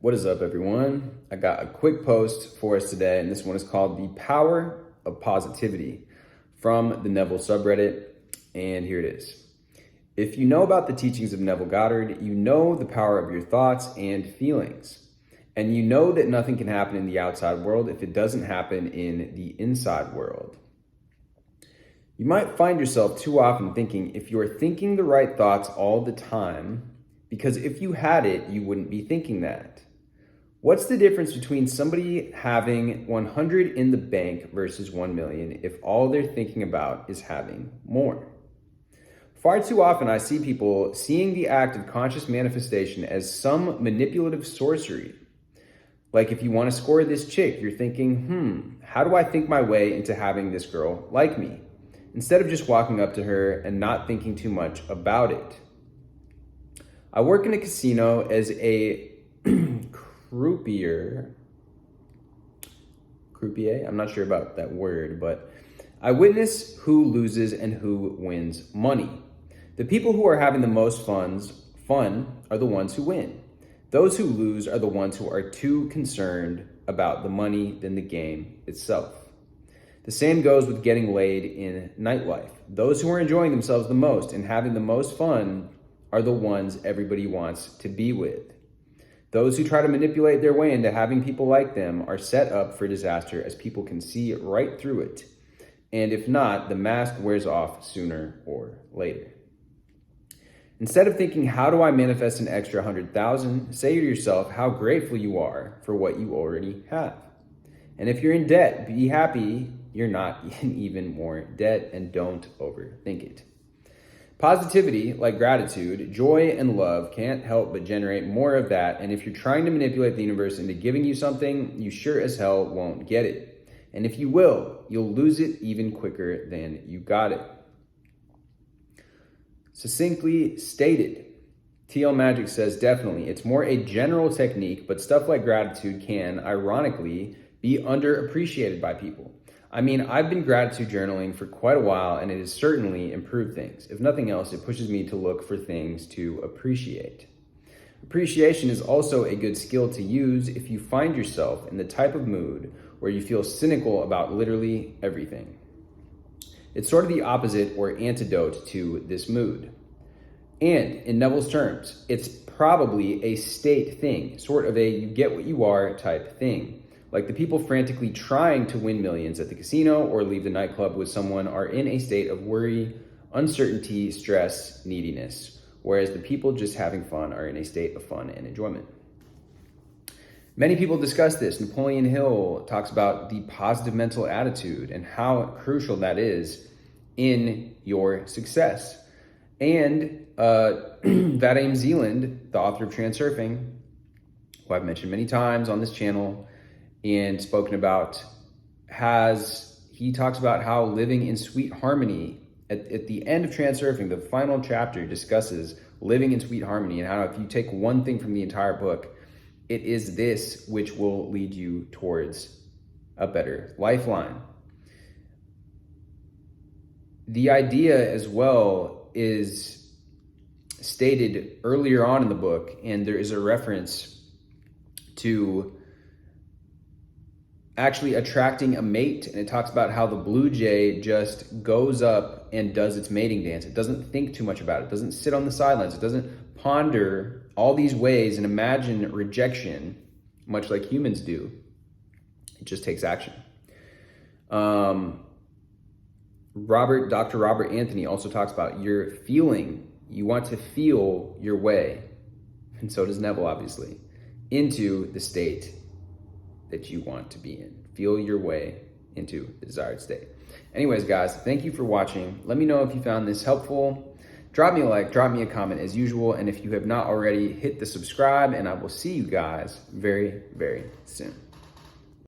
What is up, everyone? I got a quick post for us today, and this one is called The Power of Positivity from the Neville subreddit, and here it is. If you know about the teachings of Neville Goddard, you know the power of your thoughts and feelings, and you know that nothing can happen in the outside world if it doesn't happen in the inside world. You might find yourself too often thinking if you're thinking the right thoughts all the time, because if you had it, you wouldn't be thinking that. What's the difference between somebody having 100 in the bank versus 1 million if all they're thinking about is having more? Far too often I see people seeing the act of conscious manifestation as some manipulative sorcery. Like if you want to score this chick, you're thinking, how do I think my way into having this girl like me? Instead of just walking up to her and not thinking too much about it. I work in a casino as a croupier, I'm not sure about that word, but I witness who loses and who wins money. The people who are having the most fun are the ones who win. Those who lose are the ones who are too concerned about the money than the game itself. The same goes with getting laid in nightlife. Those who are enjoying themselves the most and having the most fun are the ones everybody wants to be with. Those who try to manipulate their way into having people like them are set up for disaster, as people can see right through it. And if not, the mask wears off sooner or later. Instead of thinking, how do I manifest an extra 100,000, say to yourself how grateful you are for what you already have. And if you're in debt, be happy you're not in even more debt, and don't overthink it. Positivity, like gratitude, joy, and love, can't help but generate more of that. And if you're trying to manipulate the universe into giving you something, you sure as hell won't get it. And if you will, you'll lose it even quicker than you got it. Succinctly stated, TL Magic says definitely, it's more a general technique, but stuff like gratitude can, ironically, be underappreciated by people. I mean, I've been gratitude journaling for quite a while, and it has certainly improved things. If nothing else, it pushes me to look for things to appreciate. Appreciation is also a good skill to use if you find yourself in the type of mood where you feel cynical about literally everything. It's sort of the opposite or antidote to this mood. And in Neville's terms, it's probably a state thing, sort of a you get what you are type thing. Like the people frantically trying to win millions at the casino or leave the nightclub with someone are in a state of worry, uncertainty, stress, neediness, whereas the people just having fun are in a state of fun and enjoyment. Many people discuss this. Napoleon Hill talks about the positive mental attitude and how crucial that is in your success. And Vadim Zealand, the author of Transurfing, who I've mentioned many times on this channel and spoken about, he talks about how living in sweet harmony at the end of Transurfing, the final chapter discusses living in sweet harmony and how if you take one thing from the entire book, it is this which will lead you towards a better lifeline. The idea as well is stated earlier on in the book, and there is a reference to actually attracting a mate, and it talks about how the blue jay just goes up and does its mating dance. It doesn't think too much about it. It doesn't sit on the sidelines. It doesn't ponder all these ways and imagine rejection, much like humans do. It just takes action. Dr. Robert Anthony also talks about your feeling. You want to feel your way, and so does Neville, obviously, into the state that you want to be in. Feel your way into the desired state. Anyways, guys, thank you for watching. Let me know if you found this helpful. Drop me a like, drop me a comment as usual. And if you have not already, hit the subscribe, and I will see you guys very, very soon.